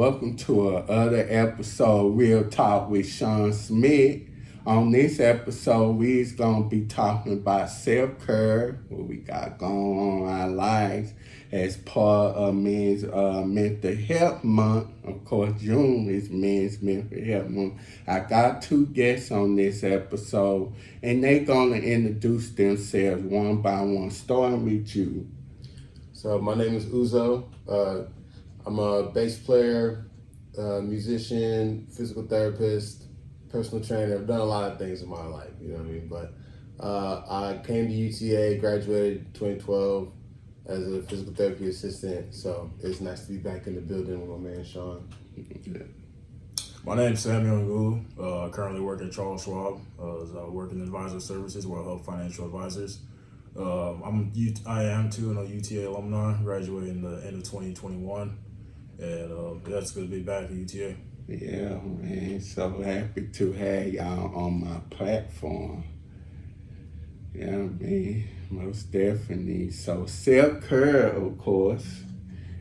welcome to another episode, Real Talk with Shawn Smith. On this episode, we's going to be talking about self-care, what we got going on in our lives as part of Men's Mental Health Month. Of course, June is Men's Mental Health Month. I got two guests on this episode, and they're going to introduce themselves one by one, starting with you. So my name is Uzo. I'm a bass player, musician, physical therapist, personal trainer. I've done a lot of things in my life, you know what I mean? But I came to UTA, graduated 2012 as a physical therapy assistant. So it's nice to be back in the building with my man, Shawn. My name is Samuel Engulu. Currently work at Charles Schwab as I work in advisor services where I help financial advisors. I am too a UTA alumni, graduating the end of 2021, and that's good to be back at UTA. Yeah, man, so happy to have y'all on my platform. Yeah, man, most definitely. So self-care, of course,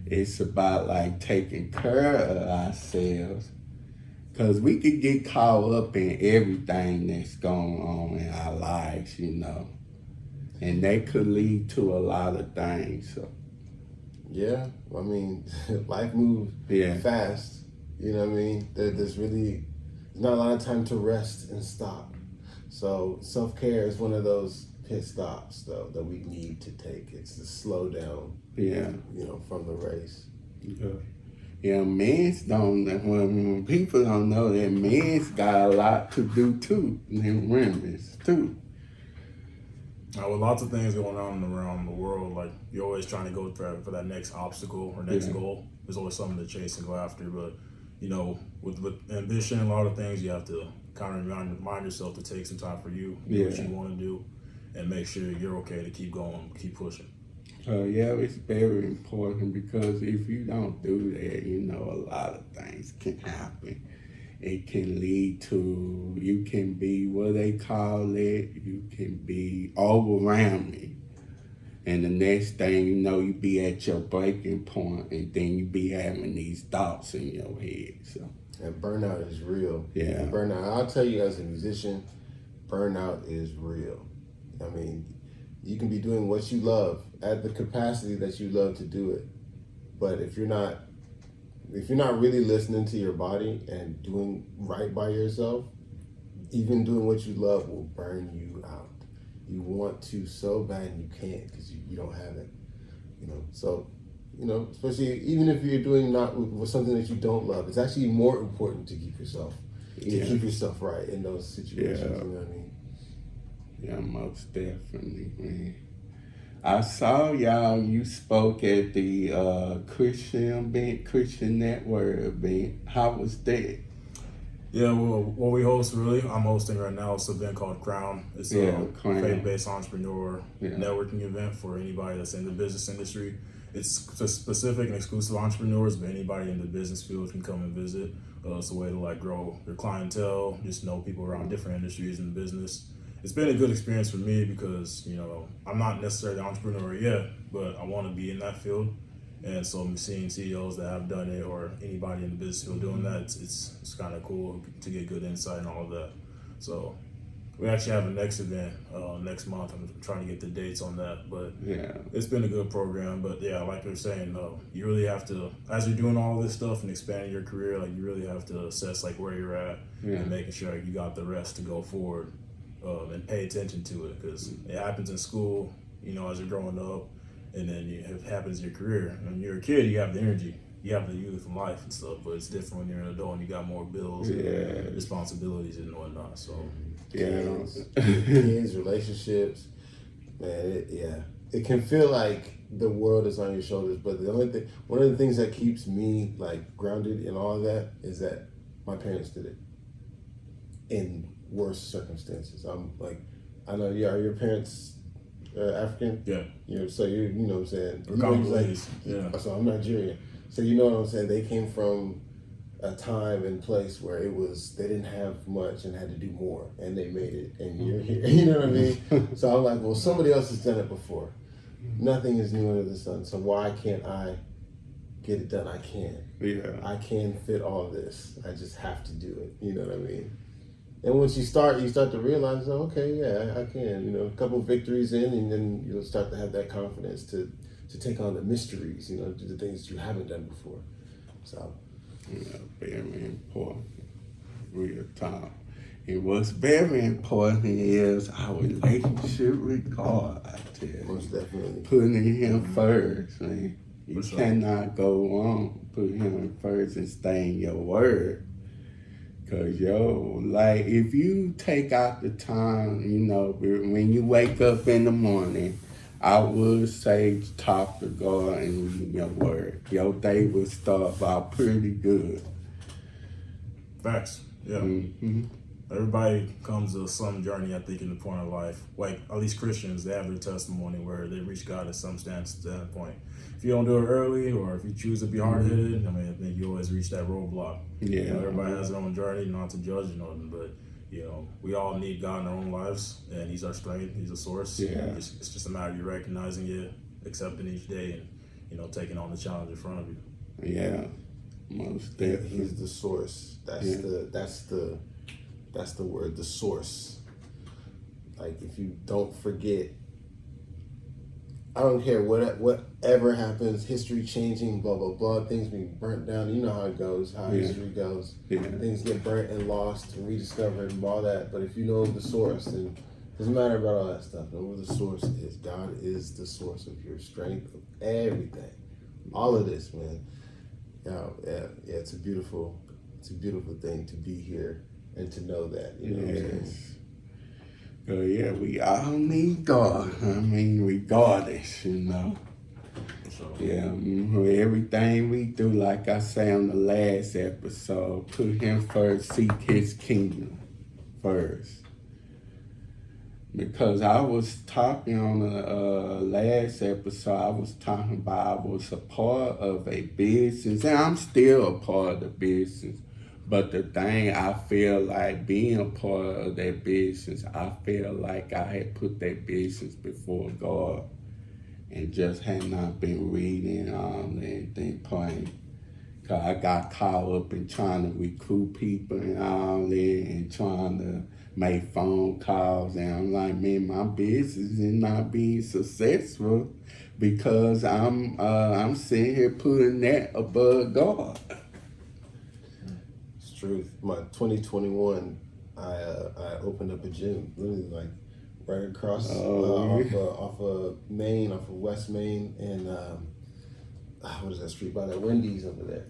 it's about like taking care of ourselves, because we could get caught up in everything that's going on in our lives, you know. And that could lead to a lot of things. So. Yeah, I mean, life moves fast. You know what I mean? There's not a lot of time to rest and stop. So self-care is one of those pit stops, though, that we need to take. It's to slow down, from the race. Yeah, when people don't know that men's got a lot to do, too, and women's, too. With lots of things going on around the world, like you're always trying to go for that next obstacle or next goal. There's always something to chase and go after. But, with ambition and a lot of things, you have to kind of remind yourself to take some time for you, do what you want to do, and make sure you're okay to keep going, keep pushing. It's very important, because if you don't do that, a lot of things can happen. It can lead to, you can be, what they call it, you can be overwhelming. And the next thing you know, you be at your breaking point, and then you be having these thoughts in your head. So. And burnout is real. Yeah. And burnout, I'll tell you as a musician, burnout is real. I mean, you can be doing what you love at the capacity that you love to do it. But if you're not really listening to your body and doing right by yourself, even doing what you love will burn you out. You want to so bad and you can't, because you don't have it. So, especially even if you're doing not with something that you don't love, it's actually more important to keep yourself right in those situations. You know what I mean? Yeah, most definitely, man. I saw you spoke at the Christian Network event. How was that? Yeah, well, what we host, I'm hosting right now, it's an event called Crown. It's a faith-based entrepreneur networking event for anybody that's in the business industry. It's for specific and exclusive entrepreneurs, but anybody in the business field can come and visit. It's a way to grow your clientele, just know people around different industries in business. It's been a good experience for me because, I'm not necessarily an entrepreneur yet, but I want to be in that field. And so I'm seeing CEOs that have done it, or anybody in the business field doing that. It's kind of cool to get good insight and all of that. So we actually have a next event next month. I'm trying to get the dates on that, but it's been a good program. But like you're saying, you really have to, as you're doing all this stuff and expanding your career, you really have to assess where you're at and making sure you got the rest to go forward. And pay attention to it, because it happens in school, as you're growing up, and then it happens in your career. When you're a kid, you have the energy, you have the youth and life and stuff, but it's different when you're an adult and you got more bills and responsibilities and whatnot. So kids, relationships, man, it can feel like the world is on your shoulders, but one of the things that keeps me grounded in all of that is that my parents did it in worse circumstances. I know, are your parents African? Yeah. So you know what I'm saying? We're Congolese. So I'm Nigerian. So you know what I'm saying? They came from a time and place where they didn't have much and had to do more, and they made it, and you're here. You know what I mean? So I'm like, well, somebody else has done it before. Nothing is new under the sun. So why can't I get it done. I can. Yeah. I can fit all this. I just have to do it. You know what I mean? And once you start to realize, oh, okay, yeah, I can. You know, a couple victories in, and then you'll start to have that confidence to take on the mysteries. You know, do the things you haven't done before. So, very important. Real talk. And what's very important is our relationship with God. I tell you, most definitely putting Him first, man. You For sure. cannot go wrong. Put Him first and stay in your word. Cause like if you take out the time, you know, when you wake up in the morning, I would say talk to God and read your word. Your day will start out pretty good. Facts. Yeah. Mm-hmm. Everybody comes to some journey, I think, in the point of life. Like, at least Christians, they have their testimony where they reach God at some standpoint. If you don't do it early, or if you choose to be hard-headed, I mean, I think you always reach that roadblock. Yeah. You know, everybody has their own journey, not to judge or nothing, but, you know, we all need God in our own lives, and He's our strength, He's a source. Yeah. It's just a matter of you recognizing it, accepting each day, and, you know, taking on the challenge in front of you. Yeah. Most definitely. He's the source. That's the word, the source. Like, if you don't forget, I don't care whatever happens, history changing, blah, blah, blah, things being burnt down. You know how it goes, how history goes. Yeah. Things get burnt and lost and rediscovered and all that. But if you know the source, then it doesn't matter about all that stuff. Know where the source is. God is the source of your strength, of everything. All of this, man. Yeah, it's a beautiful thing to be here and to know that. You know what I'm saying? Oh yeah, we all need God. I mean, regardless, you know. So, Yeah, everything we do, like I say on the last episode, put Him first, seek His kingdom first. Because I was talking on the last episode, I was talking about I was a part of a business, and I'm still a part of the business. But the thing, I feel like being a part of that business, I feel like I had put that business before God and just had not been reading anything plain. Because I got caught up in trying to recruit people and all that and trying to make phone calls. And I'm like, man, my business is not being successful because I'm sitting here putting that above God. Truth. My 2021, I opened up a gym, literally like right across off of Main, off of West Main, and what is that street by that Wendy's over there?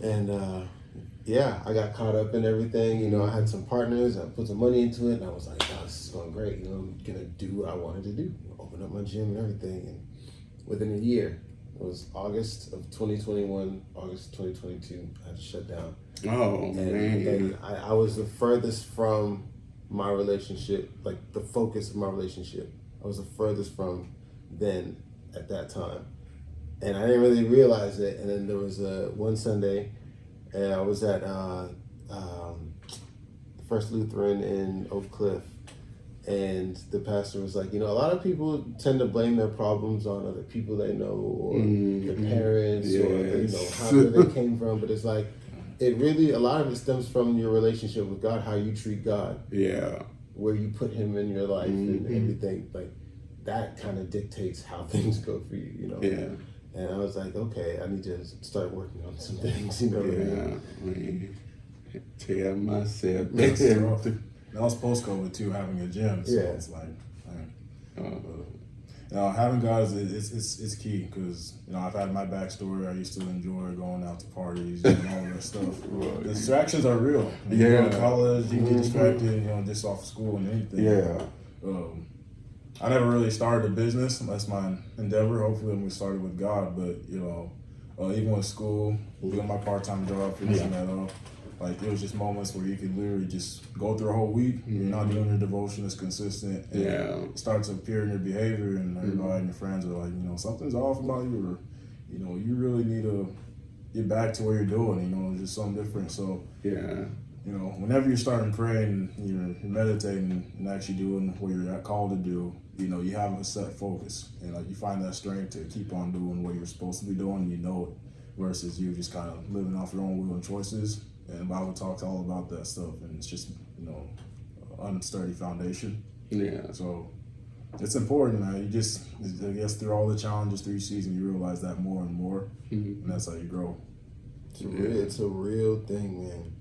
And I got caught up in everything. You know, I had some partners. I put some money into it, and I was like, "Oh, this is going great. You know, I'm gonna do what I wanted to do, open up my gym and everything." And within a year. It was August of 2021, August 2022, I had to shut down. Oh, man. And I was the furthest from my relationship, like the focus of my relationship. I was the furthest from then at that time. And I didn't really realize it. And then there was one Sunday, and I was at First Lutheran in Oak Cliff. And the pastor was like, you know, a lot of people tend to blame their problems on other people they know or their parents or, you know, however they came from. But it's like, it really, a lot of it stems from your relationship with God, how you treat God. Yeah. Where you put Him in your life and everything. Like, that kind of dictates how things go for you, you know? Yeah. And I was like, okay, I need to start working on some things, you know what I mean? Tell myself. That was post-COVID too, having a gym. So it's like, having guys, it's key because, you know, I've had my backstory. I used to enjoy going out to parties and all that stuff. The distractions are real. You go to college, you get distracted, you know, just off school and anything. Yeah. I never really started a business. That's my endeavor. Hopefully, we started with God. But, you know, even with school, doing my part-time job, finishing that up. Like, there was just moments where you could literally just go through a whole week, you're not doing your devotion as consistent, and it starts to appear in your behavior, and everybody and your friends are like, you know, something's off about you, or, you know, you really need to get back to what you're doing, you know, just something different. So, you know, whenever you're starting praying, you're meditating and actually doing what you're called to do, you know, you have a set focus, and like you find that strength to keep on doing what you're supposed to be doing, you know it, versus you just kind of living off your own will and choices. And the Bible talks all about that stuff, and it's just, you know, unsturdy foundation. Yeah. So it's important, man. You just, I guess, through all the challenges through each season, you realize that more and more, and that's how you grow. It's a real thing, man.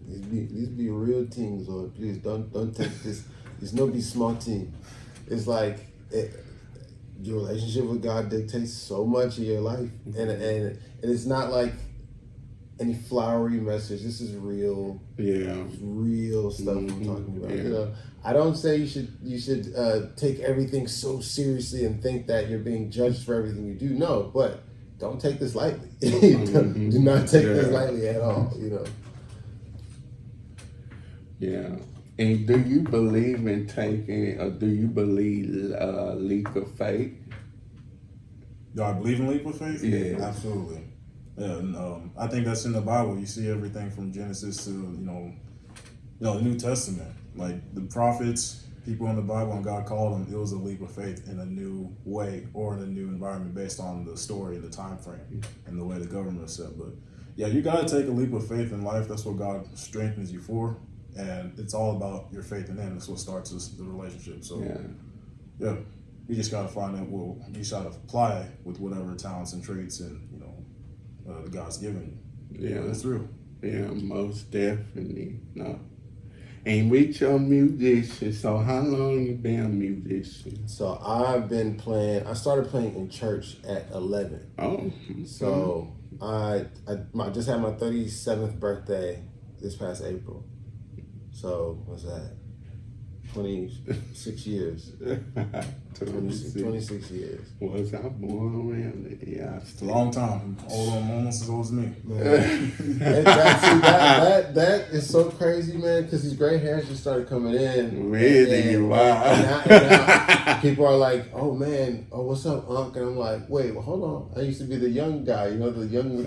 These be real teams, Lord. Please don't take this. It's no be small team. It's like your relationship with God dictates so much of your life, and it's not like any flowery message. This is real, real stuff I'm talking about. You know, I don't say you should take everything so seriously and think that you're being judged for everything you do. No, but don't take this lightly. Do not take this lightly at all. You know. Yeah. And do you believe in taking, or do you believe leap of faith? Do I believe in leap of faith? Yeah. Absolutely. Yeah, and I think that's in the Bible. You see everything from Genesis to, you know, the New Testament. Like the prophets, people in the Bible, and God called them, it was a leap of faith in a new way or in a new environment based on the story and the time frame and the way the government was set. But yeah, you got to take a leap of faith in life. That's what God strengthens you for. And it's all about your faith in Him. That's what starts the relationship. So, yeah, you just got to find out, well, you just got to apply with whatever talents and traits and, you know, God's given you. Yeah. That's real. Yeah, most definitely. No. And with your musician, so how long you been a musician? So I've been playing. I started playing in church at 11. Oh. Okay. So I just had my 37th birthday this past April. So what's that? 26 years. 26 years. Was I born around it? Yeah. It's a long time. Almost as old as me. That is so crazy, man, because these gray hairs just started coming in. Really? Wow. And now people are like, oh, man, what's up, Unc? And I'm like, wait, well, hold on. I used to be the young guy, you know, the young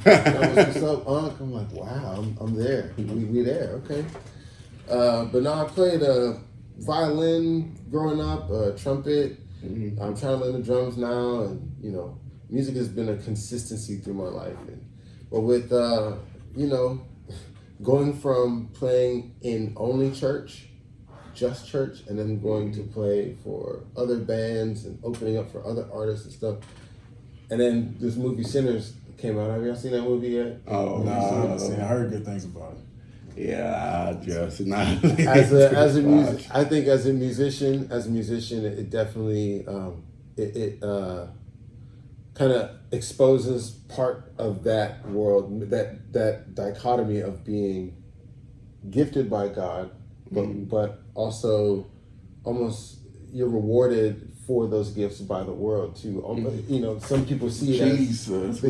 what's up, Unc? I'm like, wow, I'm there. We there, okay. But now I played violin growing up, trumpet. I'm trying to learn the drums now, and you know, music has been a consistency through my life. But with you know, going from playing in only church, just church, and then going to play for other bands and opening up for other artists and stuff, and then this movie Sinners came out. Have y'all seen that movie yet? Oh, no, I haven't seen it. I heard good things about it. Yeah, I just not. as a music, I think as a musician, it definitely it kind of exposes part of that world, that dichotomy of being gifted by God, but also almost you're rewarded for those gifts by the world too. You know, some people see it as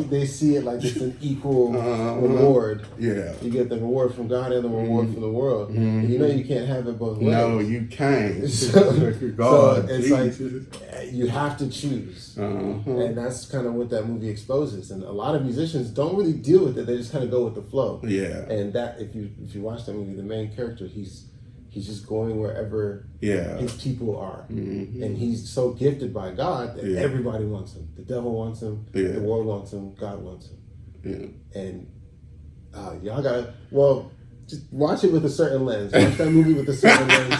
they see it like it's an equal reward. Yeah, you get the reward from God and the reward from the world. And you know you can't have it both ways. No, you can't. So it's like you have to choose, and that's kind of what that movie exposes. And a lot of musicians don't really deal with it; they just kind of go with the flow. Yeah, and that if you watch that movie, the main character he's just going wherever his people are. And he's so gifted by God that everybody wants him. The devil wants him, the world wants him, God wants him. And y'all gotta, just watch it with a certain lens. Watch that movie with a certain lens.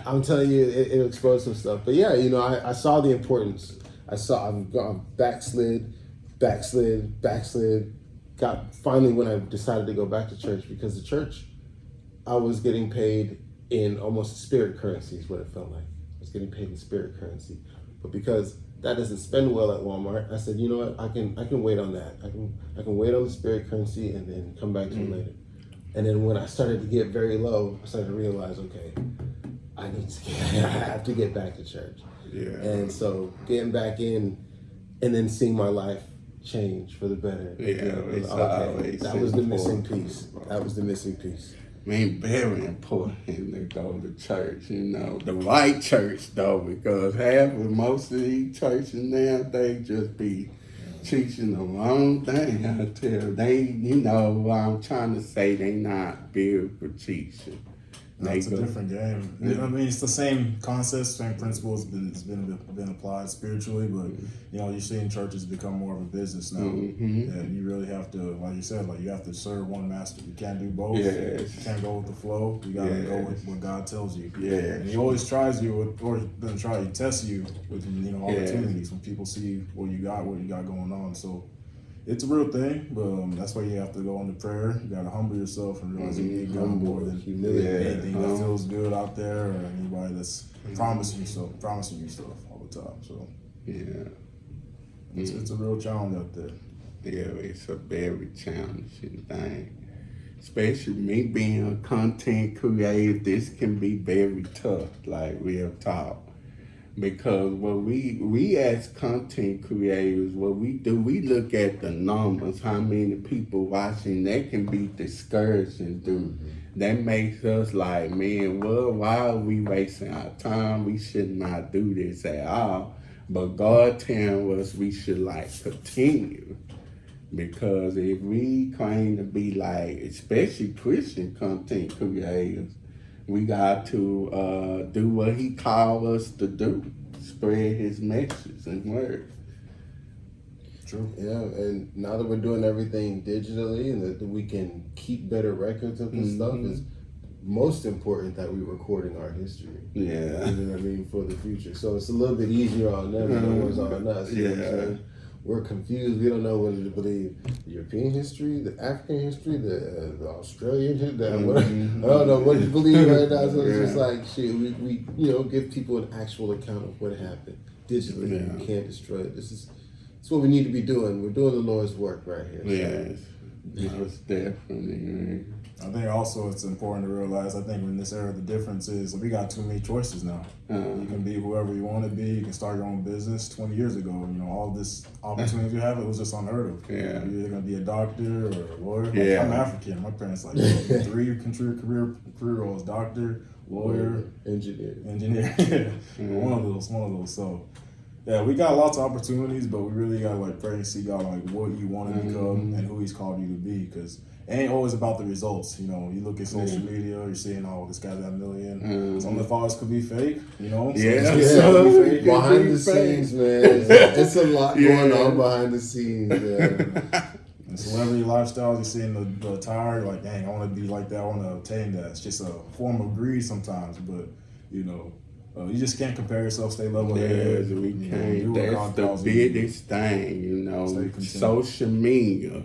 I'm telling you, it'll expose some stuff. But yeah, you know, I saw the importance. I've gone backslid. Got finally when I decided to go back to church, because the church, I was getting paid in almost spirit currency is what it felt like. I was getting paid in spirit currency. But because that doesn't spend well at Walmart, I said, you know what, I can wait on that. I can wait on the spirit currency and then come back to it later. And then when I started to get very low, I started to realize, okay, I have to get back to church. Yeah. And so getting back in and then seeing my life change for the better. That was the missing piece. That was the missing piece. I mean, very important to go to church, you know, the right church though, because most of these churches now, they just be teaching the wrong thing. I tell they, what I'm trying to say, they not biblical teaching. No, it's a different game. I mean, it's the same concept, same principles has been applied spiritually, but you're seeing churches become more of a business now. And you really have to, like you said, you have to serve one master. You can't do both. Yes. You can't go with the flow. You gotta go with what God tells you. Yeah. And He always tries you, or doesn't try. He tests you with opportunities when people see what you got going on. So. It's a real thing, but that's why you have to go into prayer. You got to humble yourself and realize you need God more than anything that feels good out there or anybody that's promising you stuff all the time. So it's a real challenge out there. Yeah, it's a very challenging thing. Especially me being a content creator, this can be very tough, like real talk. Because what we as content creators, what we do, we look at the numbers, how many people watching. That can be discouraging, dude. That makes us like, man, well, why are we wasting our time? We should not do this at all. But God telling us we should continue. Because if we claim to be especially Christian content creators, we got to do what He called us to do, spread His message and word. True. Yeah, and now that we're doing everything digitally and that we can keep better records of this stuff, it's most important that we're recording our history. Yeah. You know what I mean, for the future. So it's a little bit easier on them than it was on us. You know what I'm saying? We're confused. We don't know whether to believe the European history, the African history, the Australian history. I don't know what to believe right now. So it's just like, shit, we give people an actual account of what happened digitally. Yeah. We can't destroy it. It's what we need to be doing. We're doing the Lord's work right here. Yes. Most definitely. I think also it's important to realize, I think in this era, the difference is we got too many choices now. You can be whoever you want to be. You can start your own business. 20 years ago, all this opportunities you have, it was just unheard of. Yeah. You're either going to be a doctor or a lawyer. Yeah. I'm African. My parents 3 career roles: doctor, lawyer, engineer. One of those. So, yeah, we got lots of opportunities, but we really got to pray and seek God what you want to become and who He's called you to be, because it ain't always about the results. You look at social media, you're seeing, this guy's got 1 million. Some of the followers could be fake, Behind the scenes, man. It's a lot going on behind the scenes, man. And celebrity lifestyles, you're seeing the attire, you're like, dang, I want to be like that, I want to obtain that. It's just a form of greed sometimes, but, you just can't compare yourself, stay level-headed. Yes, we can't. That's the biggest thing, social media.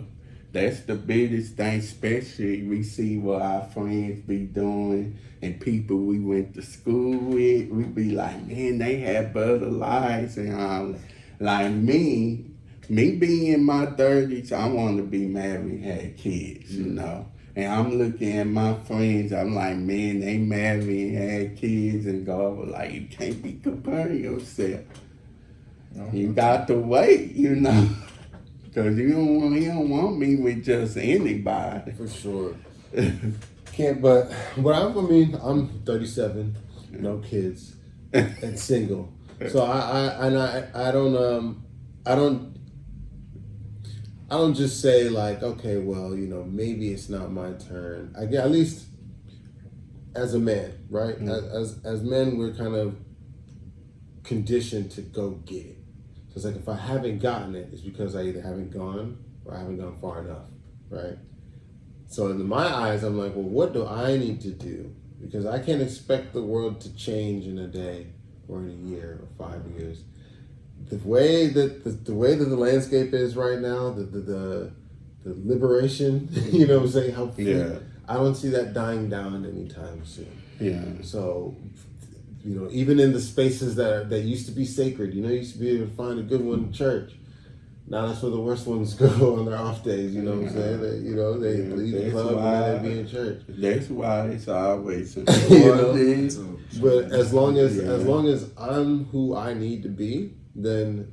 That's the biggest thing, especially we see what our friends be doing and people we went to school with. We be like, man, they have better lives and all. Like me being in my 30s, I want to be married and have kids, And I'm looking at my friends, I'm like, man, they married and had kids, and God was like, you can't be comparing yourself. You got to wait, Because he don't want me with just anybody. For sure. But I'm 37, no kids, and single. So I don't just say okay, well, maybe it's not my turn. I get, at least as a man, right? As men, we're kind of conditioned to go get it. So it's if I haven't gotten it, it's because I either haven't gone or I haven't gone far enough, right? So in my eyes, I'm like, well, what do I need to do? Because I can't expect the world to change in a day or in a year or 5 years. The way that the landscape is right now, the liberation, what I'm saying, how free, I don't see that dying down anytime soon. Yeah. So, even in the spaces that used to be sacred, you used to be able to find a good one in church. Now that's where the worst ones go on their off days. You know what I'm saying? They leave the club and then they be in church. That's why it's always important. But as long as I'm who I need to be, then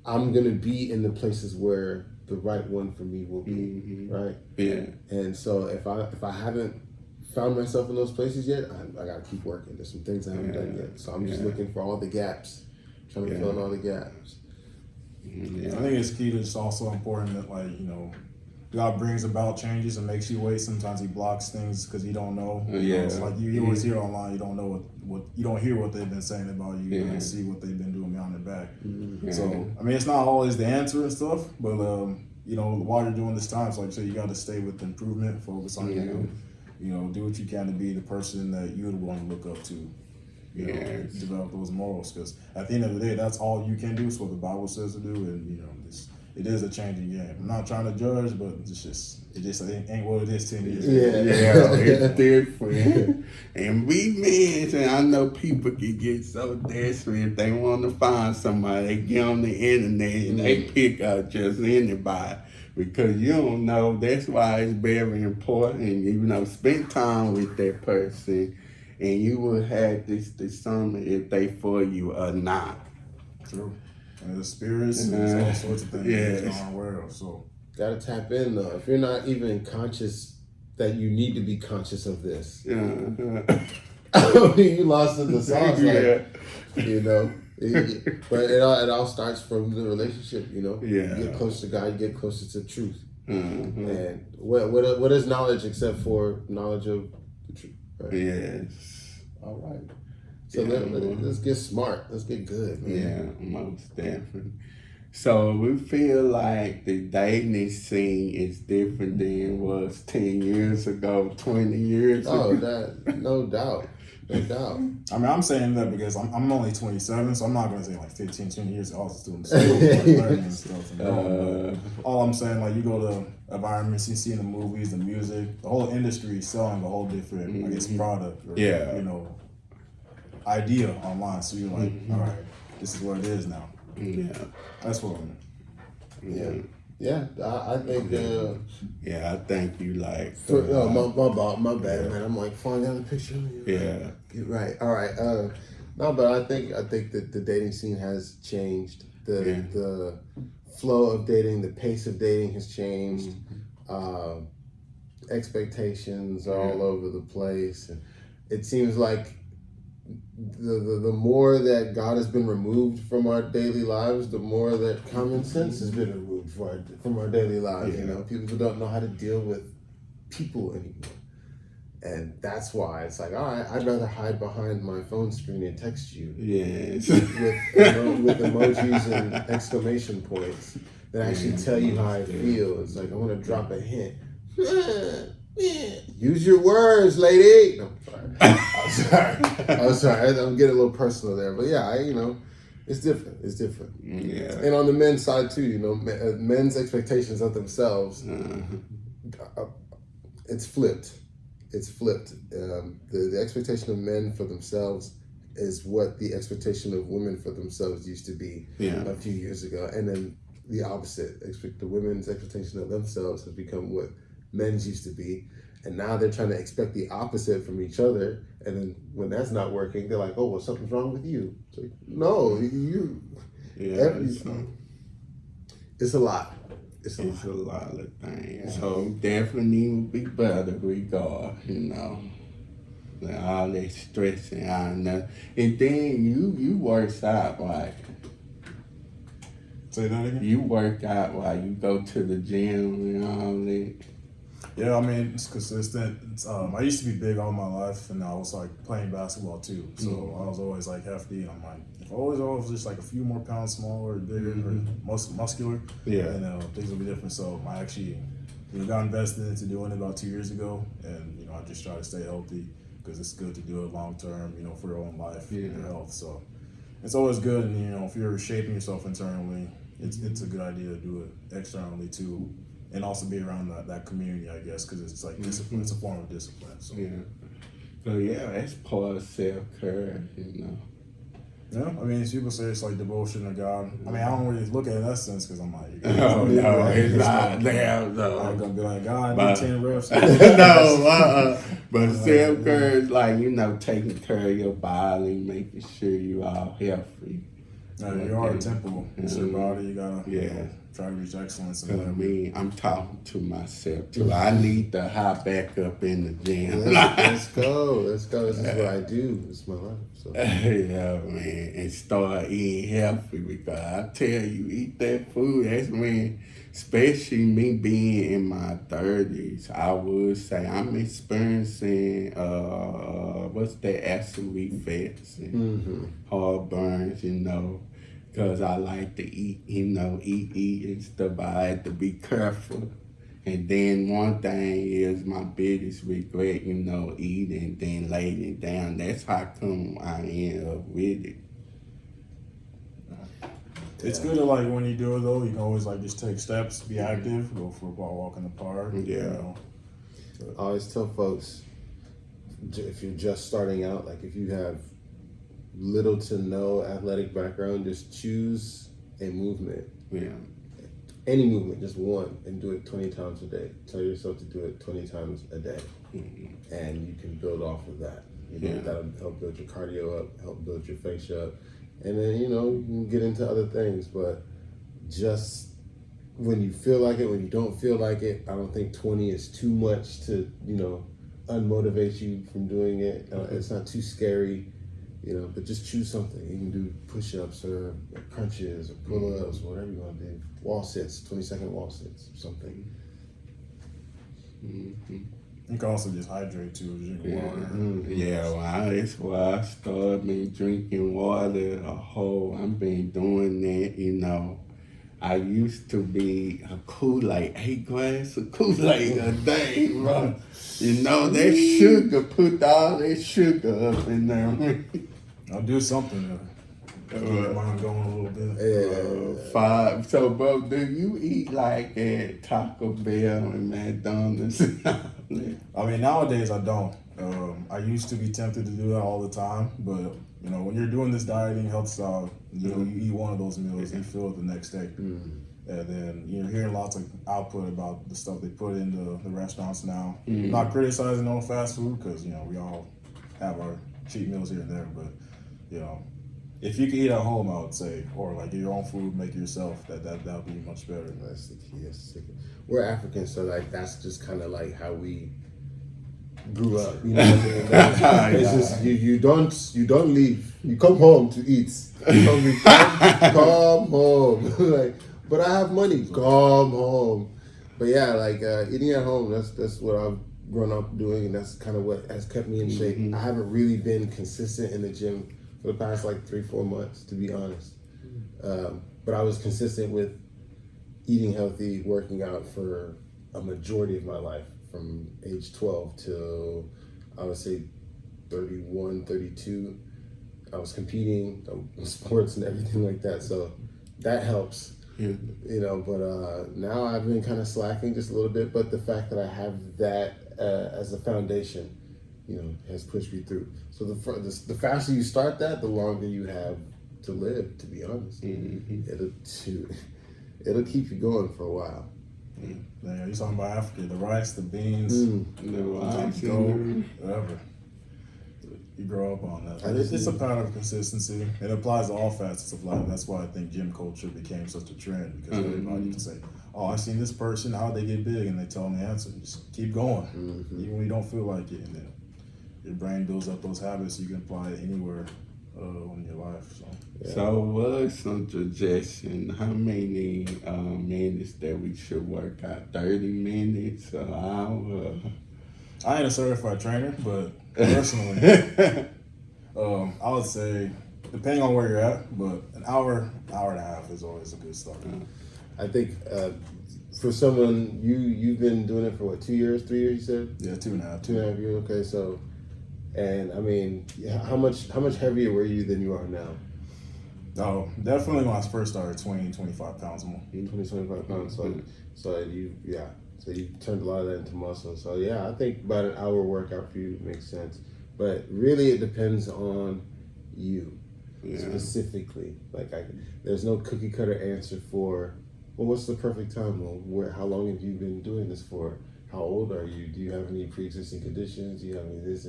I'm gonna be in the places where the right one for me will be. Right? Yeah. And so if I haven't found myself in those places yet, I gotta keep working. There's some things I haven't done yet. So I'm just looking for all the gaps, trying to fill in all the gaps. I think it's key to, it's also important that, like, you know, God brings about changes and makes you wait. Sometimes He blocks things because you don't know. You know, it's like you always hear online, you don't know what you don't hear what they've been saying about you. You don't see what they've been doing behind their back. So I mean, it's not always the answer and stuff, but you know, while you're doing this time, it's like I said, you got to stay with improvement, focus on you. You know, do what you can to be the person that you would want to look up to. You know, develop those morals, because at the end of the day, that's all you can do. It's what the Bible says to do, and you know, it is a changing game. I'm not trying to judge, but it just ain't what it is 10 years ago. It's different. And we men, and I know people can get so desperate if they want to find somebody, they get on the internet and they pick out just anybody. Because you don't know, that's why it's very important, you know, spend time with that person and you will have this discernment if they for you or not. True. And the spirits and all sorts of things that you're unaware of. So gotta tap in though. If you're not even conscious that you need to be conscious of this, you lost in the sauce. Like, you know. But it all starts from the relationship. You know. You get closer to God, you get closer to truth. And what is knowledge except for knowledge of the truth? Right? Yes. All right. So let's get smart. Let's get good, man. Yeah, most definitely. So we feel like the dating scene is different than it was 10 years ago, 20 years ago. No doubt. No doubt. I mean, I'm saying that because I'm only 27, so I'm not going to say like 15, 20 years ago I was still in school, like learning and stuff. And all I'm saying, like, you go to environments, you see in the movies, the music, the whole industry is selling a whole different, I guess, product or, you know, idea online. So you're like, all right, this is what it is now. That's what I mean. I think. I think you like. My bad, man. I'm like falling down the picture. Get right. All right. No, but I think that the dating scene has changed. The flow of dating, the pace of dating has changed. Expectations are all over the place, and it seems like the more that God has been removed from our daily lives, the more that common sense has been removed from our daily lives. You know, people don't know how to deal with people anymore, and that's why it's like, all right, I'd rather hide behind my phone screen and text you, with emojis and exclamation points that actually tell you how I feel. It's like I want to drop a hint. Use your words, lady. No, I'm sorry. I'm getting a little personal there, but it's different. It's different. And on the men's side too, you know, men's expectations of themselves, it's flipped. It's flipped. The expectation of men for themselves is what the expectation of women for themselves used to be a few years ago, and then the opposite. The women's expectation of themselves has become what men's used to be, and now they're trying to expect the opposite from each other, and then when that's not working, they're like, oh, well, something's wrong with you. It's like, no, you. It's a lot. It's a lot of things. So definitely would be better regard, you know. Like all that stressing out and then you work out, right? Say that again? You work out while you go to the gym and all that. Yeah, I mean, it's consistent. I used to be big all my life, and I was like playing basketball too. So I was always like hefty. I'm like, if I was just like a few more pounds smaller, or bigger, or muscular, and things will be different. So I actually got invested into doing it about 2 years ago, and I just try to stay healthy because it's good to do it long term, for your own life and your health. So it's always good, and if you're shaping yourself internally, it's a good idea to do it externally too. And also be around that community, I guess, because it's like discipline. It's a form of discipline. So that's part of self-care, Yeah, I mean, people say it's like devotion to God. I mean, I don't really look at it in that sense because I'm like, it's not there, though. I'm gonna be like, God, I did 10 reps. But self-care is like, taking care of your body, making sure you all healthy. You are a temple. It's your body. You gotta try to reach excellence. I'm talking to myself too. I need to hop back up in the gym. Let's go. This is what I do. It's my life. So. Yeah, man, and start eating healthy because I tell you, eat that food. That's when, especially me being in my 30s, I would say I'm experiencing what's that acid reflux and heartburns, because I like to eat, eat and stuff. I had to be careful. And then one thing is my biggest regret, eating, then laying down. That's how come I end up with it. It's good to when you do it though, you can always just take steps, be active, go for a walk in the park. Yeah. I always tell folks, if you're just starting out, if you have little to no athletic background, just choose a movement. Yeah. Any movement, just one, and do it 20 times a day. Tell yourself to do it 20 times a day. And you can build off of that. That'll help build your cardio up, help build your fascia up. And then, you can get into other things. But just when you feel like it, when you don't feel like it, I don't think 20 is too much to, unmotivate you from doing it. It's not too scary. But just choose something. You can do push-ups or crunches or pull-ups, whatever you want to do. Wall sits, 20-second wall sits, something. You can also just hydrate too, drink water. Yeah, that's why I started drinking water I've been doing that, I used to be a Kool-Aid, 8 glasses of Kool-Aid a day, bro. That sugar, put all that sugar up in there. I'll do something to get mine going a little bit. 5. So, bro, do you eat at Taco Bell and McDonald's? I mean, nowadays I don't. I used to be tempted to do that all the time, but when you're doing this dieting health style, you eat one of those meals and you feel it the next day. And then you're hearing lots of output about the stuff they put into the restaurants now. Not criticizing no fast food because we all have our cheat meals here and there, but if you could eat at home, I would say, or get your own food, make it yourself, that would be much better. That's the key. We're African, so that's just kind of how we grew up. You know what I mean? It's just you don't leave. You come home to eat. Come home. But I have money. Come home. But yeah, eating at home. That's what I've grown up doing, and that's kind of what has kept me in shape. I haven't really been consistent in the gym for the past 3-4 months, to be honest. But I was consistent with eating healthy, working out for a majority of my life, from age 12 till I would say 31, 32. I was competing in sports and everything like that, so that helps. But now I've been kind of slacking just a little bit, but the fact that I have that as a foundation, has pushed me through. So the faster you start that, the longer you have to live, to be honest. It'll keep you going for a while. Yeah, you're talking about Africa, the rice, the beans, the rice, whatever. You grow up on that. It's a pattern of consistency. It applies to all facets of life. That's why I think gym culture became such a trend, because everybody can say, "Oh, I've seen this person. How they get big?" And they tell them the answer. Just keep going, even when you don't feel like it. And then your brain builds up those habits. You can apply it anywhere in your life. So what's some suggestion? How many minutes that we should work out? 30 minutes, an hour? I ain't a certified trainer, but personally, I would say, depending on where you're at, but an hour and a half is always a good start. I think for someone, you've been doing it for what, 2 years, 3 years, you said? Yeah, 2.5. 2.5 years, okay, so, and I mean, how much heavier were you than you are now? Oh, definitely when I first started, 20, 25 pounds more. 20, 25 pounds, so you turned a lot of that into muscle. So yeah, I think about an hour workout for you makes sense. But really it depends on you specifically. There's no cookie cutter answer for, well, what's the perfect time? Well, how long have you been doing this for? How old are you? Do you have any pre-existing conditions? Do you have any this?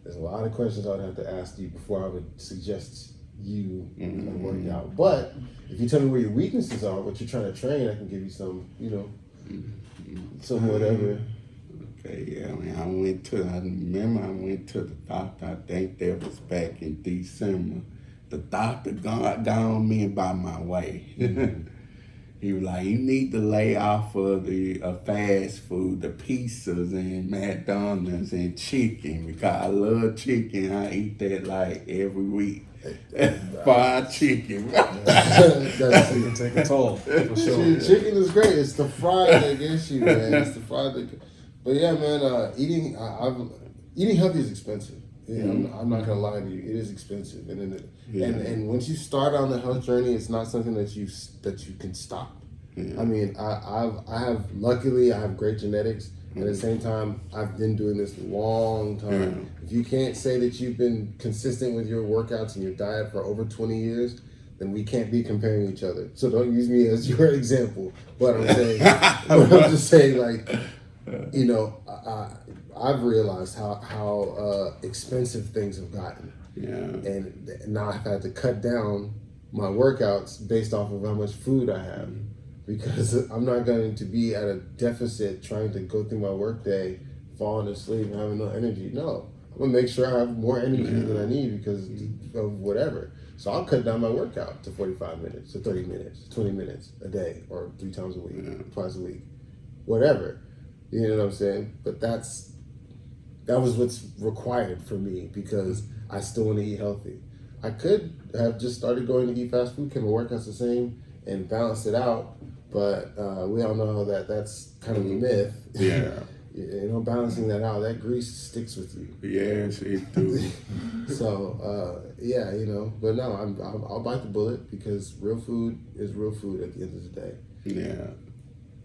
There's a lot of questions I would have to ask you before I would suggest you work out. But if you tell me where your weaknesses are, what you're trying to train, I can give you some, some whatever. Okay, yeah, I mean, I went to the doctor, I think that was back in December. The doctor got on me about my weight. He was like, you need to lay off of the fast food, the pizzas and McDonald's and chicken, because I love chicken. I eat that like every week. Fried chicken. That can take a toll, for sure. Chicken is great. It's the fried that gets you, man. It's the fried that. But yeah, man, eating healthy is expensive. Yeah, I'm not gonna lie to you. It is expensive, and once you start on the health journey, it's not something that you can stop. Yeah. I mean, luckily I have great genetics. At the same time, I've been doing this a long time. If you can't say that you've been consistent with your workouts and your diet for over 20 years, then we can't be comparing each other. So don't use me as your example. But I'm saying, I'm just saying, like, I've realized how expensive things have gotten. Yeah. And now I've had to cut down my workouts based off of how much food I have. Because I'm not going to be at a deficit trying to go through my workday, falling asleep and having no energy. No, I'm going to make sure I have more energy than I need because of whatever. So I'll cut down my workout to 45 minutes, to 30 minutes, 20 minutes a day, or 3 times a week, twice a week, whatever. You know what I'm saying? But that was what's required for me because I still want to eat healthy. I could have just started going to eat fast food, kept my workouts the same, and balance it out. But we all know that that's kind of a myth. Yeah. Balancing that out, that grease sticks with you. Yes, it do. So, but no, I'll bite the bullet because real food is real food at the end of the day. Yeah.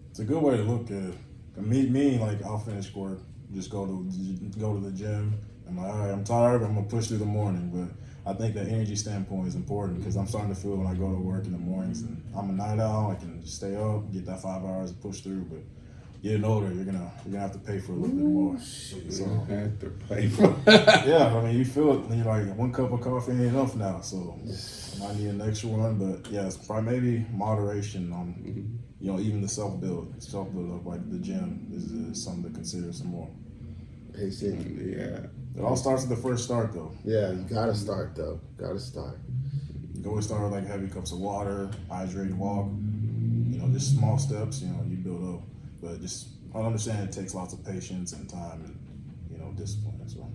It's a good way to look at it. Me, like, I'll finish work, just go to the gym. I'm like, all right, I'm tired, I'm going to push through the morning. But I think the energy standpoint is important because I'm starting to feel when I go to work in the mornings and I'm a night owl, I can just stay up, get that 5 hours and push through. But getting older, you're gonna have to pay for a little bit more. So have to pay for yeah, I mean, you feel it, and you're like, 1 cup of coffee ain't enough now, so I need an extra one. But yeah, it's probably maybe moderation on, even the self-build of like the gym is something to consider some more. Pacing. Yeah. It all starts at the first start, though. Yeah, you gotta start, though. Gotta start. You can always start with like heavy cups of water, hydrated walk, just small steps, you build up. But just, I understand it takes lots of patience and time and, discipline as well.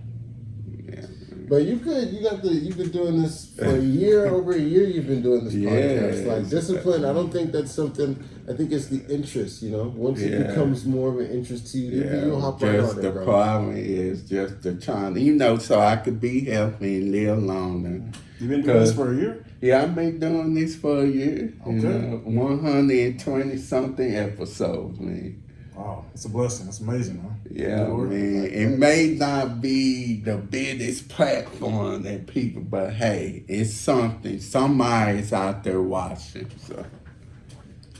Yeah. But you've been doing this for a year, over a year you've been doing this podcast. Like discipline, I don't think that's something, I think it's the interest, Once it becomes more of an interest to you, you'll hop right on it, the bro. problem is just the trying, so I could be healthy and live longer. You've been doing this for a year? Yeah, I've been doing this for a year. Okay. 120 something episodes, man. Wow, it's a blessing. It's amazing, huh? Yeah, man. It may not be the biggest platform that people, but hey, it's something. Somebody's out there watching. So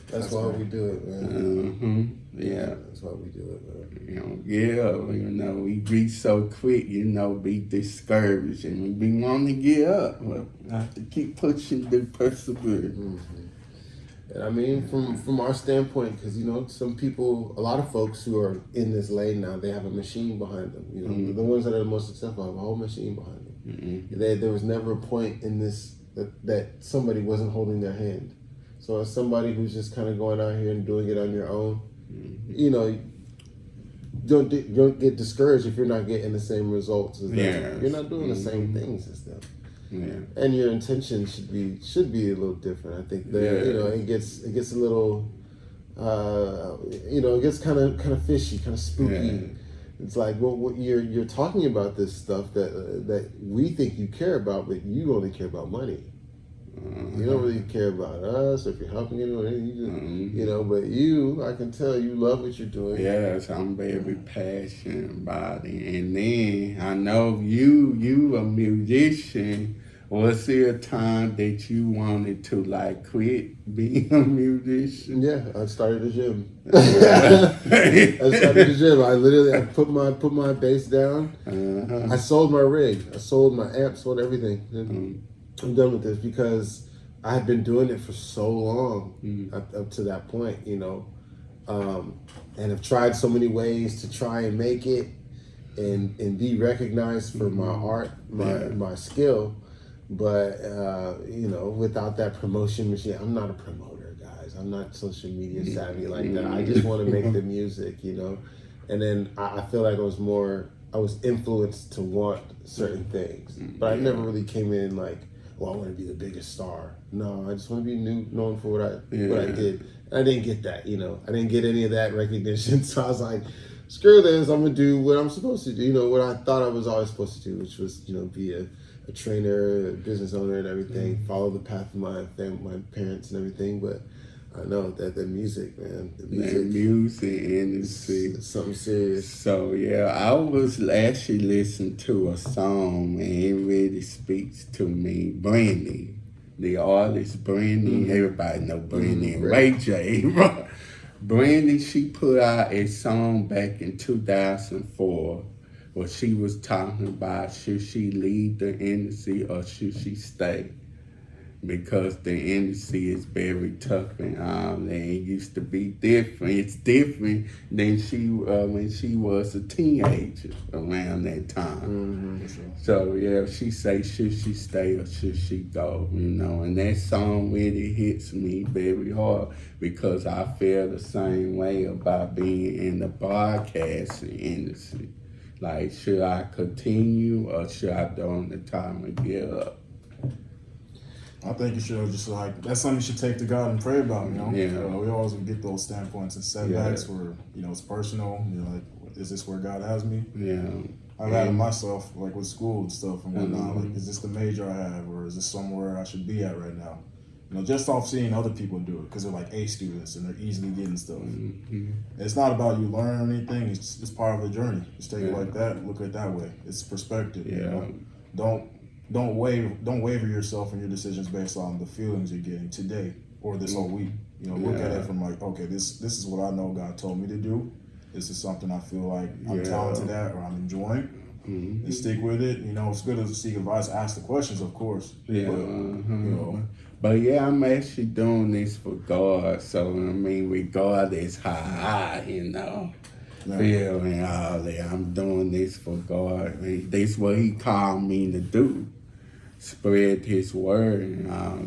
that's why we do it, man. Yeah. That's why we do it, man. We be so quick, be discouraged, and we be wanting to get up. Well, I have to keep pushing to persevere. And I mean, from our standpoint, because some people, a lot of folks who are in this lane now, they have a machine behind them. The ones that are the most successful have a whole machine behind them. There was never a point in this that somebody wasn't holding their hand. So as somebody who's just kind of going out here and doing it on your own, don't get discouraged if you're not getting the same results as them. Yes. You're not doing the same things as them. Yeah. And your intention should be a little different. I think that it gets a little it gets kind of fishy, kind of spooky. Yeah. It's like, well, what you're talking about this stuff that we think you care about, but you only care about money. You don't really care about us, or if you're helping anyone, but I can tell you love what you're doing. Yes, I'm very passionate about it. And then I know you a musician. Was there a time that you wanted to quit being a musician? Yeah, I started a gym. I put my bass down. I sold my rig. I sold my amp, sold everything. I'm done with this because I had been doing it for so long up to that point, and have tried so many ways to try and make it and be recognized for my art, my skill. But, without that promotion machine, I'm not a promoter, guys. I'm not social media savvy like that. I just want to make the music, And then I feel like I was influenced to want certain things. But I never really came in like, well, I want to be the biggest star. No, I just want to be known for what I did. I didn't get that, I didn't get any of that recognition. So I was like, screw this. I'm going to do what I'm supposed to do, what I thought I was always supposed to do, which was, be a trainer, a business owner and everything, follow the path of my parents and everything. But I know that the music, man, the music industry, it's something serious. So yeah, I was actually listening to a song and it really speaks to me. Brandy, the artist Brandy, everybody know Brandy and Ray J. Brandy, she put out a song back in 2004 where she was talking about should she leave the industry or should she stay? Because the industry is very tough and it used to be different. It's different than when she was a teenager around that time. So yeah, she say should she stay or should she go? And that song really hits me very hard because I feel the same way about being in the broadcasting industry. Like, should I continue or should I throw the time and give up? I think you should just that's something you should take to God and pray about, Yeah. We always get those standpoints and setbacks where, it's personal. Is this where God has me? Yeah. I've had it myself, like with school and stuff and whatnot. Like, is this the major I have or is this somewhere I should be at right now? Just off seeing other people do it because they're like A students and they're easily getting stuff. It's not about you learning anything. It's part of the journey. Just take it like that. Look at it that way. It's perspective. Don't waver yourself in your decisions based on the feelings you're getting today or this whole week. Look at it from like, okay, this is what I know God told me to do. This is something I feel like I'm talented at or I'm enjoying. And stick with it. It's good to seek advice, ask the questions, of course. But yeah, I'm actually doing this for God. So regardless how I, feel and all that, I'm doing this for God. That's what He called me to do. Spread His word and all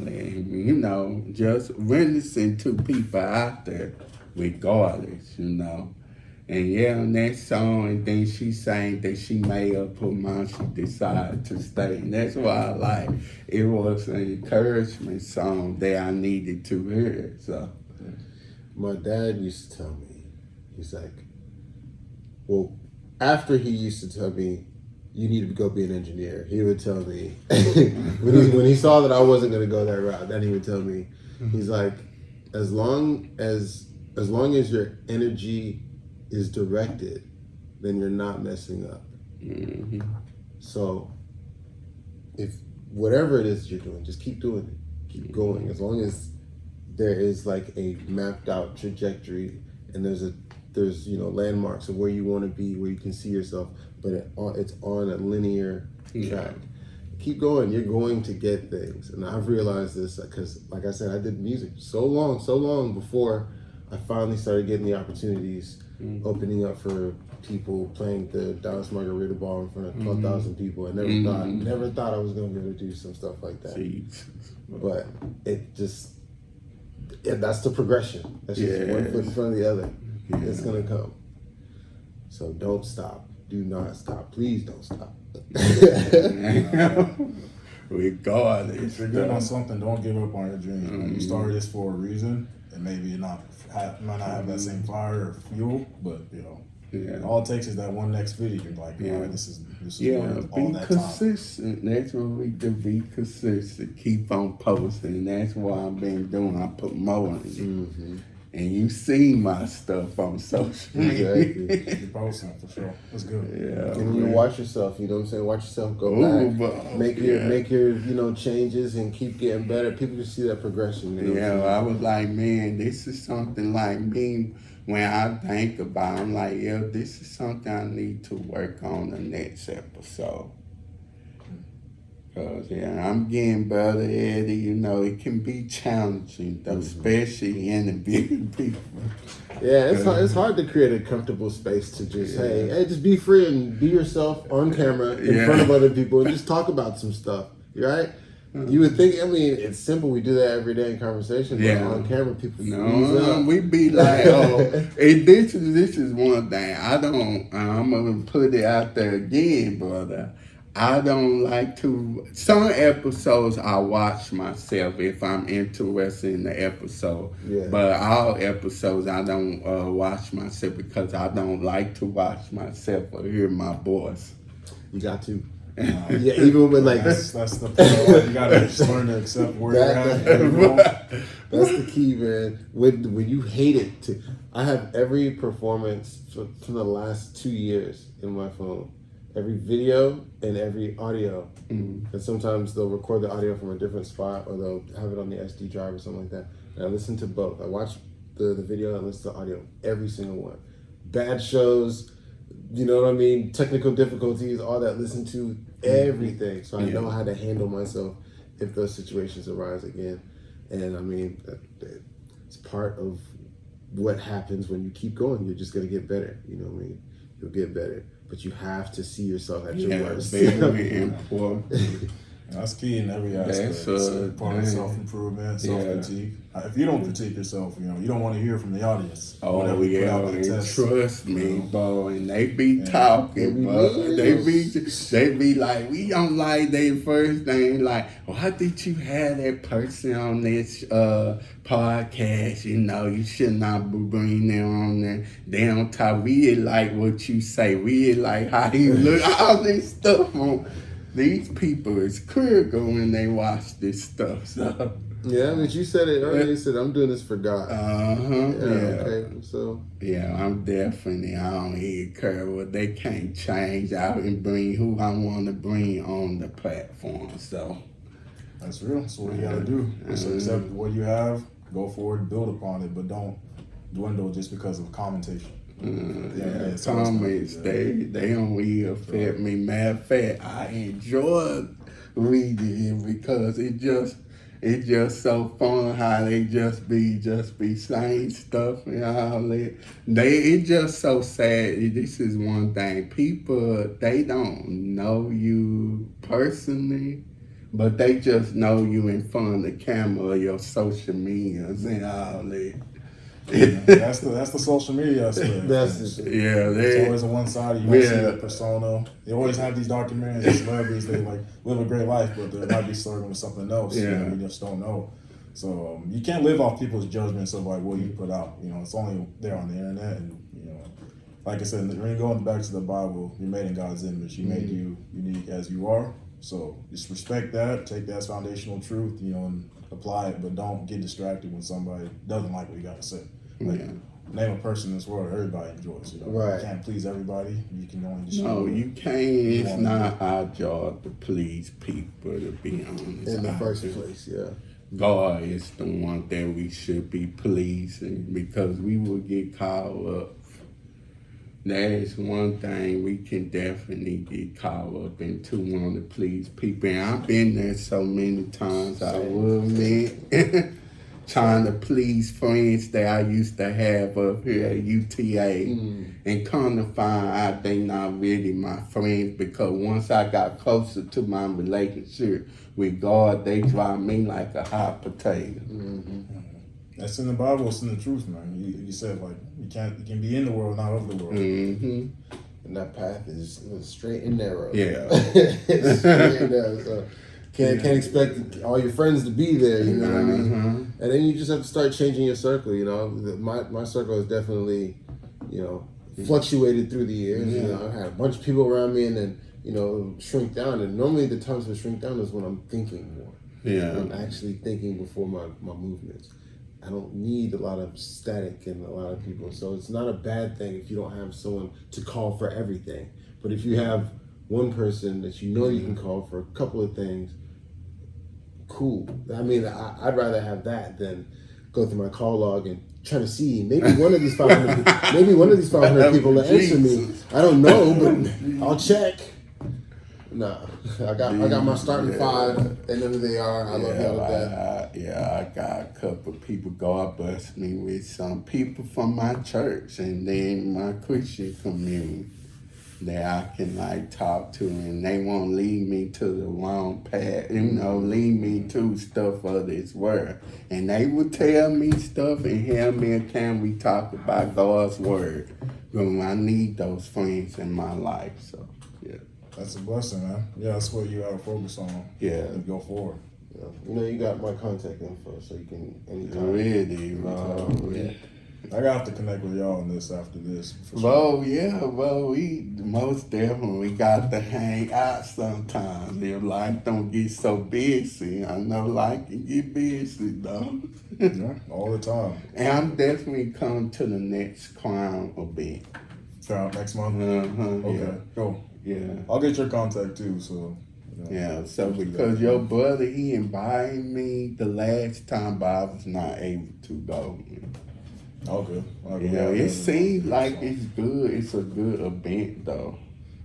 that. Just witnessing to people out there, regardless, And on that song, and then she sang that she made up her mind, she decided to stay. And that's why I like it. Was an encouragement song that I needed to hear. So, my dad used to tell me, he's like, well, after he used to tell me, you need to go be an engineer, he would tell me, when he saw that I wasn't going to go that route, then he would tell me, he's like, as long as your energy is directed, then you're not messing up. So if whatever it is you're doing, just keep doing it, keep going. As long as there is like a mapped out trajectory and there's landmarks of where you want to be, where you can see yourself, but it's on a linear track. Keep going. You're going to get things. And I've realized this because, like I said, I did music so long before I finally started getting the opportunities, opening up for people, playing the Dallas Margarita Ball in front of 12,000 people. I never thought I was going to be able to do some stuff like that. But it just, that's the progression. That's just one foot in front of the other. It's going to come. So don't stop. Do not stop. Please don't stop. Regardless. If you're good on something, don't give up on your dream. You started this for a reason, and maybe you might not have that same fire or fuel, but all it takes is that one next video. You're like, all right, this is worth all that time. Be consistent. That's what we do. Be consistent. Keep on posting. That's what I've been doing. I put more in it. And you see my stuff on social media. Exactly. You're posting for sure. That's good. And you watch yourself, you know what I'm saying? Watch yourself go back. Make your changes and keep getting better. People can see that progression. I was like, man, this is something like me. When I think about it, I'm like, this is something I need to work on the next episode. Because I'm getting better at it. You know, it can be challenging, though, especially interviewing people. Yeah, it's hard to create a comfortable space to just hey, just be free and be yourself on camera in front of other people and just talk about some stuff, right? You would think, I mean, it's simple. We do that every day in conversation, but on camera, people we be like, this is one thing. I'm going to put it out there again, brother. I don't like to, some episodes I watch myself if I'm interested in the episode. Yeah. But all episodes I don't watch myself because I don't like to watch myself or hear my voice. You got to. Even when that's the part. You gotta just learn to accept where you're at. That's the key, man. When you hate it, I have every performance from the last 2 years in my phone, every video and every audio. And sometimes they'll record the audio from a different spot, or they'll have it on the SD drive or something like that. And I listen to both. I watch the video and I listen to the audio, every single one. Bad shows. You know what I mean? Technical difficulties, all that. Listen to everything, so I know how to handle myself if those situations arise again. And I mean, it's part of what happens when you keep going. You're just gonna get better. You know what I mean? You'll get better, but you have to see yourself at your worst. Very important. That's key in every aspect. It's part of self-improvement, self-critique. If you don't critique yourself, you don't want to hear from the audience. Oh, yeah, and trust me, bro. And they be talking, bro. They be like, we don't like their first name. Like, why did you have that person on this podcast? You should not be bringing them on there. They don't talk. We like what you say. We like how you look. All this stuff on. These people is critical when they watch this stuff. So. Yeah, I mean, you said it earlier. You said, I'm doing this for God. Okay, so. Yeah, I'm definitely, I don't even care what they can't change. I can bring who I want to bring on the platform, so. That's real. That's what you got to do. So accept what you have, go forward, build upon it, but don't dwindle just because of commentation. Comments, they don't really affect me. Matter of fact, I enjoy reading it because it just so fun how they just be saying stuff and all that. It's just so sad. This is one thing. People, they don't know you personally, but they just know you in front of the camera or your social medias and all that. That's the social media aspect. It's always on one side. You might see that persona. They always have these documentaries, celebrities. They like live a great life, but they might be struggling with something else. You just don't know. So you can't live off people's judgments of like what you put out. It's only there on the internet, and like I said, when you go back to the Bible, you're made in God's image. He made you unique as you are. So just respect that. Take that as foundational truth. And apply it, but don't get distracted when somebody doesn't like what you got to say. Name a person in this world everybody enjoys. Right. You can't please everybody. You can only just you can't. It's not our job to please people, to be honest. In the first place, God is the one that we should be pleasing, because we will get caught up. That is one thing we can definitely get caught up into, wanting to please people. And I've been there so many times, I will admit, trying to please friends that I used to have up here at UTA. And come to find out they not really my friends, because once I got closer to my relationship with God, they drive me like a hot potato. That's in the Bible. It's in the truth, man. You said you can be in the world, not of the world. And that path is straight and narrow. Yeah, it's straight and narrow. So can't expect all your friends to be there. You know what I mean? And then you just have to start changing your circle. My circle has definitely, fluctuated through the years. I've had a bunch of people around me, and then shrink down. And normally the times to shrink down is when I'm thinking more. I'm actually thinking before my movements. I don't need a lot of static and a lot of people. So it's not a bad thing if you don't have someone to call for everything. But if you have one person that you can call for a couple of things, cool. I mean, I'd rather have that than go through my call log and try to see maybe one of these 500 people will answer me. I don't know, but I'll check. Nah, I got my starting five, and then they are. I love y'all with that. I got a couple of people God bless me with some people from my church and then my Christian community that I can like talk to, and they won't lead me to the wrong path, lead me to stuff of this world. And they will tell me stuff and help me and we talk about God's word. I need those friends in my life, so yeah. That's a blessing, man. Yeah, that's what you gotta focus on. Yeah. And go forward. Yeah. You got my contact info, so you can anytime. Really, bro. Yeah. I got to connect with y'all on this after this. For Well, sure. yeah, well, we most definitely got to hang out sometimes. If life don't get so busy, I know life can get busy though. Yeah, all the time. And I'm definitely coming to the next Crown event. Crown next month. Okay, Yeah. cool. Yeah. I'll get your contact too. So. Yeah. So because your brother, he invited me the last time, but I was not able to go. Okay. Yeah, it seems like it's good. It's a good event, though.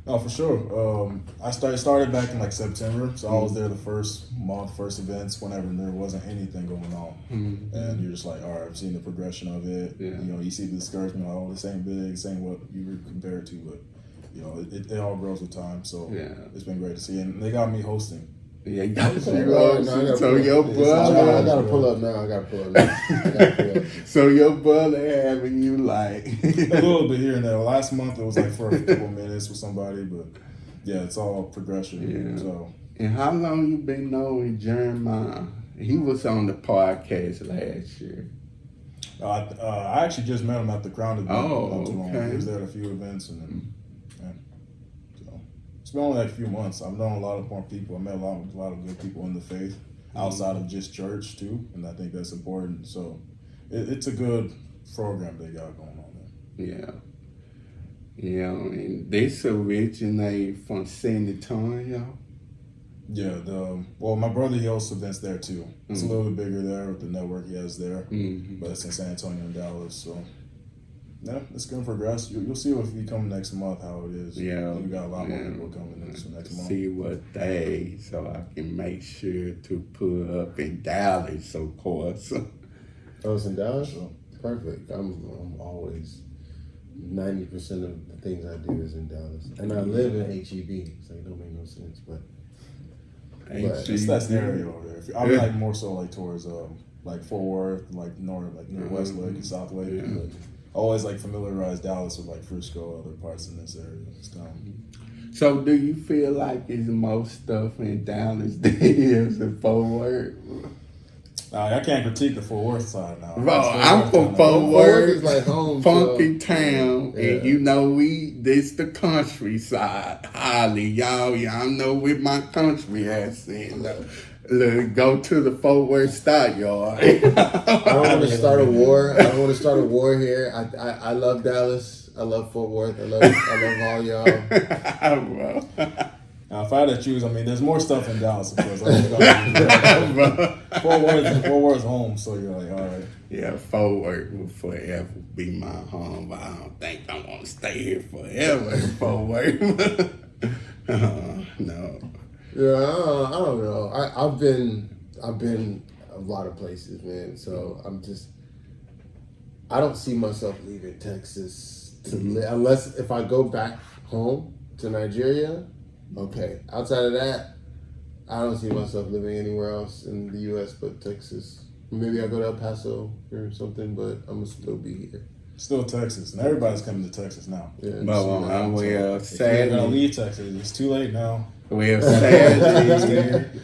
Oh, for sure. I started back in like September, so I was there the first events, whenever there wasn't anything going on. And you're just like, all right, I've seen the progression of it. Yeah. You see the discouragement, this ain't big, this ain't what you were compared to, but it all grows with time. So it's been great to see, and they got me hosting. Yeah, your brother. I gotta pull up now. So your brother having you like a little bit here and there. Last month it was like for a couple minutes with somebody, but yeah, it's all progression. Yeah. So. And how long you been knowing Jeremiah? He was on the podcast last year. I actually just met him at the Crown event. Oh, okay. He was there at a few events, and then it's been only like a few months. I've known a lot of more people. I met a lot of good people in the faith outside of just church too, and I think that's important. So it's a good program they got going on there. Yeah. Yeah, and this originated from San Antonio. Yeah, my brother, he hosts events there too. It's a little bit bigger there with the network he has there, but it's in San Antonio and Dallas. So yeah, it's gonna progress. You'll see if you come next month how it is. Yeah, we got a lot more people coming next month. See what day, so I can make sure to put up in Dallas, of course. Oh, it's in Dallas? Sure. Perfect. I'm always 90% of the things I do is in Dallas, and I live in HEB, so it don't make no sense. But it's that area over there. I'm like more so like towards like Fort Worth, like north, like near Westlake and South Lake. Yeah. But I always like familiarize Dallas with like Frisco, other parts in this area. So do you feel like it's more stuff in Dallas than it is in Fort Worth? I can't critique the Fort Worth side now. Bro, I'm from Fort Worth, is like home, funky town, yeah. And this the countryside. Holly, y'all know with my country accent. Look, go to the Fort Worth stockyard. I don't want to start a war. I don't want to start a war here. I love Dallas. I love Fort Worth. I love all y'all. Bro. Now, if I had to choose, there's more stuff in Dallas, of course. Fort Worth's home, so you're like, all right. Yeah, Fort Worth will forever be my home, but I don't think I want to stay here forever in Fort Worth. No. Yeah, I don't know. I've been a lot of places, man. So I don't see myself leaving Texas to live unless if I go back home to Nigeria. Okay. Outside of that, I don't see myself living anywhere else in the U.S. but Texas. Maybe I go to El Paso or something, but I'm gonna still be here. Still Texas, and everybody's coming to Texas now. Yeah. But If you're gonna leave Texas, it's too late now. We're sadly,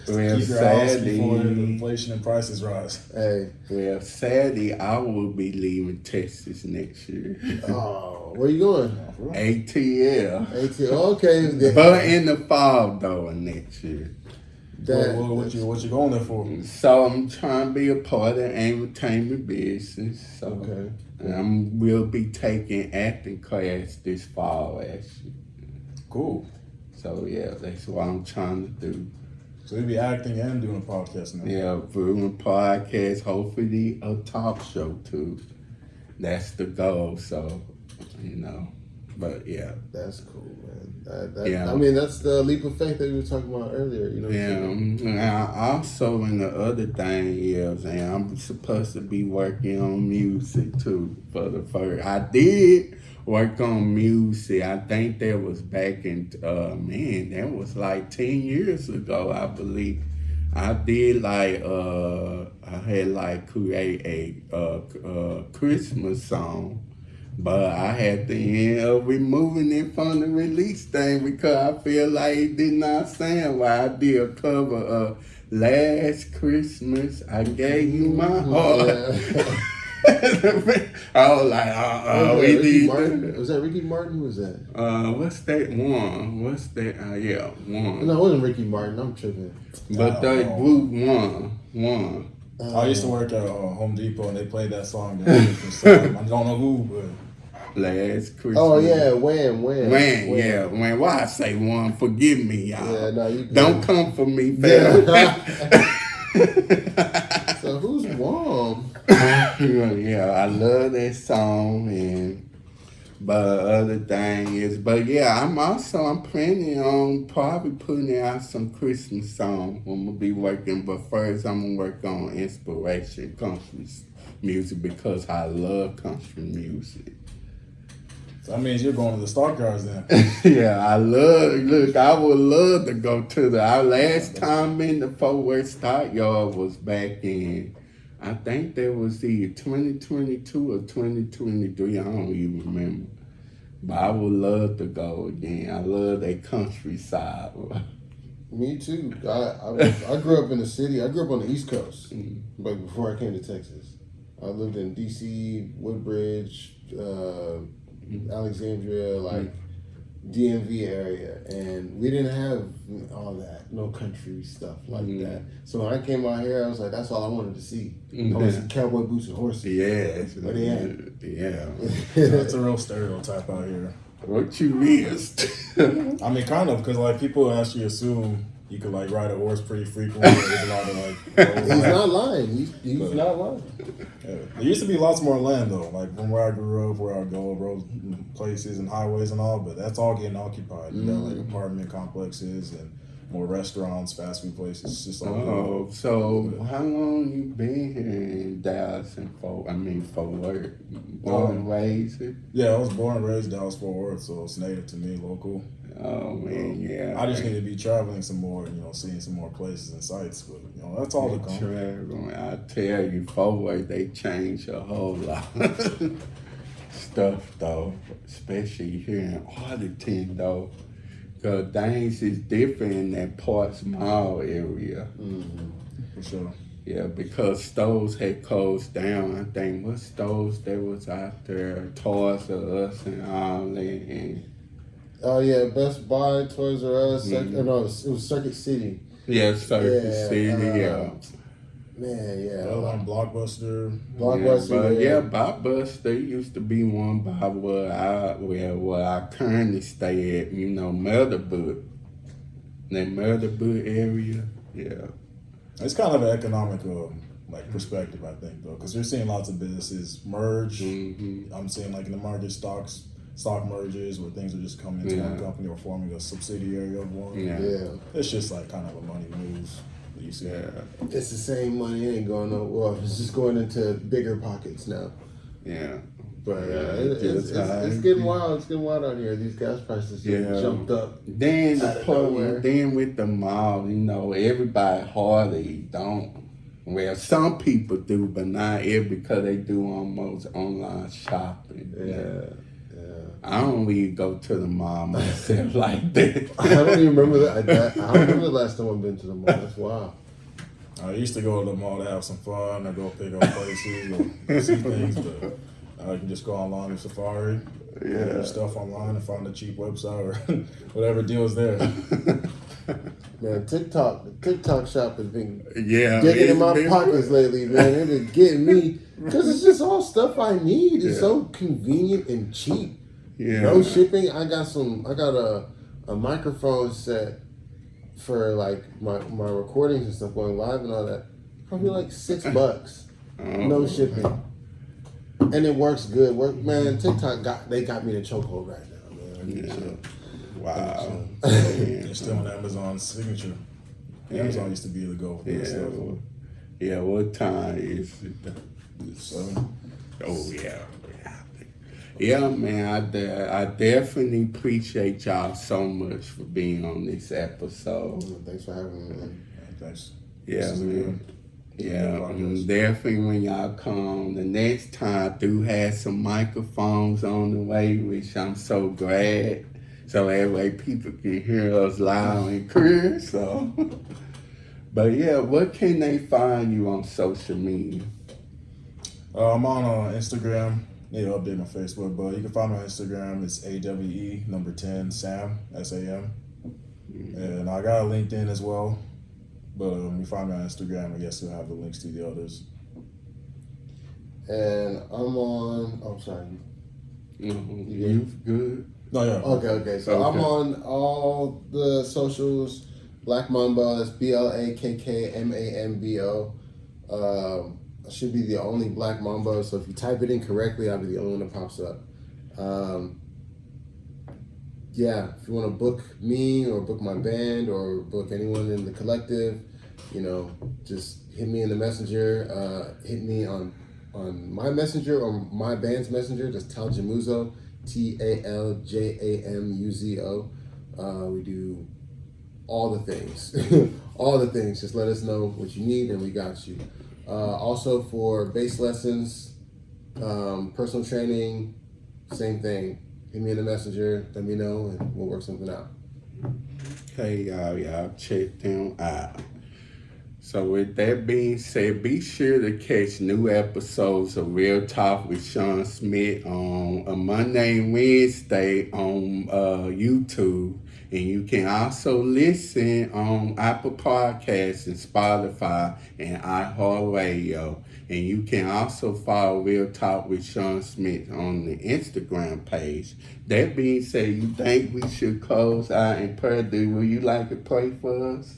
Keep your house before the inflation and prices rise. Hey. Well, sadly, I will be leaving Texas next year. Oh, where you going? ATL. Okay. But in the fall, though, next year. What you going there for? So I'm trying to be a part of entertainment business. So Okay. We'll be taking acting class this fall, actually. Cool. So yeah, that's what I'm trying to do. So you'll be acting and doing a podcast now. Yeah, doing a podcast, hopefully a talk show too. That's the goal. So, But yeah, that's cool, man. Yeah. I mean, that's the leap of faith that we were talking about earlier. You know. Now, also, and the other thing is, and I'm supposed to be working on music too. For the first, I did work on music. I think that was back in that was like 10 years ago, I believe. I did I had like create a Christmas song, but I had to end up removing it from the release thing because I feel like it did not sound right. I did a cover of Last Christmas I Gave You My Heart. Yeah. I was like, we Ricky did Martin? that. Was that Ricky Martin? Who was that? What's that one? What's that? Yeah, one. No, it wasn't Ricky Martin. I'm tripping. But the group won. I used to work at Home Depot and they played that song. I don't know who, but Last Christmas. Oh yeah, Wham. Yeah, Wham. Why I say one? Forgive me, y'all. Yeah, no, you don't come for me, fam. So who's Wham? Yeah, I love that song, but other thing is, I'm planning on probably putting out some Christmas songs. I'm gonna be working, but first I'm gonna work on inspiration country music because I love country music. So that means you're going to the stockyards then. Yeah, I would love to go to our last time in the Fort Worth Stockyard was back in, I think that was either 2022 or 2023. I don't even remember. But I would love to go again. I love that countryside. Me too. I grew up in the city. I grew up on the East Coast, but before I came to Texas, I lived in D.C., Woodbridge, Alexandria, like DMV area, and we didn't have all that, no country stuff like that. So when I came out here, I was like, that's all I wanted to see. I want to see cowboy boots and horses. Yeah. Where they at? Yeah. That's a real stereotype out here. What you is? I mean, kind of, because like people actually assume you could like ride a horse pretty frequently. There's a lot of like. He's not lying. He's not lying. Yeah. There used to be lots more land though, like from where I grew up, where I go, roads, places, and highways and all. But that's all getting occupied. You got like apartment complexes and more restaurants, fast food places. It's just all. So how long you been here in Dallas and Fort Worth? Born and raised? Yeah, I was born and raised in Dallas, Fort Worth, so it's native to me, local. Oh man, yeah. I just need to be traveling some more, seeing some more places and sites. But that's all to come. Traveling, I tell you, Fort Worth, they changed a whole lot stuff though, especially here in Arlington though. Cause things is different in that Parks Mall area. For sure. Yeah, because stores had closed down. I think what stores there was out there, Toys R Us and all that. And oh yeah, Best Buy, Toys R Us. It was Circuit City. Yeah, Circuit City. Yeah. Man, yeah. On Blockbuster. Blockbuster used to be one by where I currently stay at, Murderwood. That Murderwood area, yeah. It's kind of an economic perspective, I think, though, because you're seeing lots of businesses merge. I'm seeing like in the market stock merges where things are just coming into one company or forming a subsidiary of one. Yeah. It's just like kind of a money move. You see. Yeah. It's the same money. It ain't going nowhere. It's just going into bigger pockets now. Yeah. But it's getting wild. It's getting wild out here. These gas prices jumped up. Then with the mall, everybody hardly don't. Well, some people do, but not because they do almost online shopping. Yeah. I don't really go to the mall myself like that. I don't even remember that. I don't remember the last time I've been to the mall. That's wild. I used to go to the mall to have some fun. I go pick up places or see things, but I can just go online to Safari, order stuff online and find a cheap website or whatever deal is there. Man, the TikTok shop has been digging in my pockets lately, man. It's been getting me because it's just all stuff I need. It's so convenient and cheap. Yeah. No shipping. I got a microphone set for like my recordings and stuff going live and all that. Probably like $6. No shipping. And it works good. TikTok got me the chokehold right now. Yeah. So, Wow. It's still on Amazon's signature. Amazon used to be the go for that stuff. Yeah, what time is it? 7. Oh, yeah. Yeah, man, I definitely appreciate y'all so much for being on this episode. Thanks for having me, man. Thanks. Yeah, man. Yeah, definitely when y'all come the next time, I do have some microphones on the way, which I'm so glad. So that way people can hear us loud and clear. So, but yeah, what can they find you on social media? I'm on Instagram. Need to update my Facebook, but you can find me on Instagram. It's AWE10 Sam SAM, and I got a LinkedIn as well. But when you find me on Instagram, I guess you'll have the links to the others. And I'm on. Oh, sorry. You good? No, yeah. Okay. So I'm on all the socials. Black Mambo. That's BLAKKMAMBO. I should be the only Black Mambo. So if you type it in correctly, I'll be the only one that pops up. Yeah, if you want to book me or book my band or book anyone in the collective, just hit me in the messenger. Hit me on my messenger or my band's messenger. Just TALJAMUZO, TALJAMUZO. We do all the things, all the things. Just let us know what you need, and we got you. Also for bass lessons, personal training, same thing. Hit me in the messenger, let me know, and we'll work something out. Okay, y'all check them out. So with that being said, be sure to catch new episodes of Real Talk with Shawn Smith on a Monday and Wednesday on YouTube. And you can also listen on Apple Podcasts and Spotify and iHeartRadio. And you can also follow Real Talk with Shawn Smith on the Instagram page. That being said, you think we should close out in prayer? Will you like to pray for us?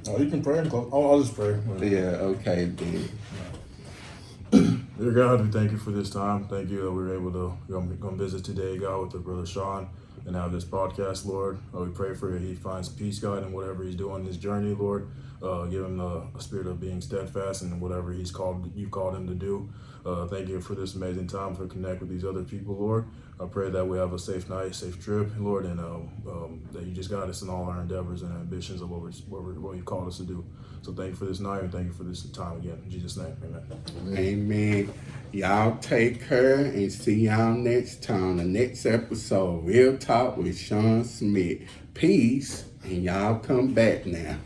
Oh, you can pray and close. I'll just pray. Yeah, okay, then. Dear God, we thank you for this time. Thank you that we were able to come visit today, God, with our brother Shawn and have this podcast, Lord. We pray for he finds peace, God, in whatever he's doing in his journey, Lord. Give him a spirit of being steadfast in whatever you've called him to do. Thank you for this amazing time to connect with these other people, Lord. I pray that we have a safe night, safe trip, Lord, and that you just guide us in all our endeavors and ambitions of what you called us to do. So thank you for this night and thank you for this time again. In Jesus' name, amen. Amen. Y'all take care and see y'all next time. The next episode, Real Talk with Shawn Smith. Peace, and y'all come back now.